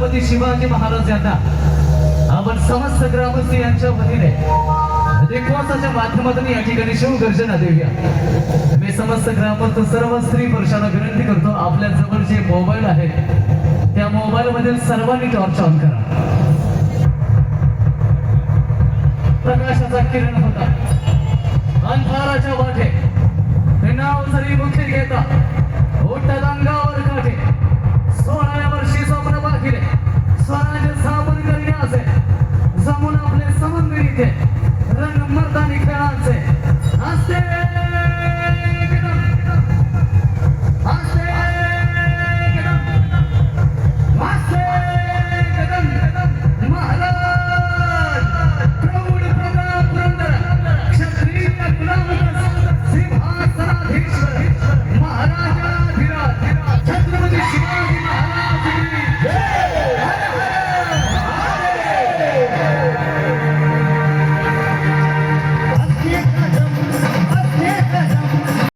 छत्रपती शिवाजी महाराज यांना आपण समस्त ग्रामस्थ यांच्या वतीने उपवासाच्या माध्यमातून या ठिकाणी शिवगर्जना देऊया। मी समस्त ग्रामस्थ सर्व स्त्री पुरुषांना विनंती करतो, आपल्या जवळ जे मोबाईल आहेत त्या मोबाईल मधील सर्वांनी टॉर्च ऑन करा। प्रकाशाचा किरण होता अंधाराच्या वाटे हे नाव जरी मुखी घेता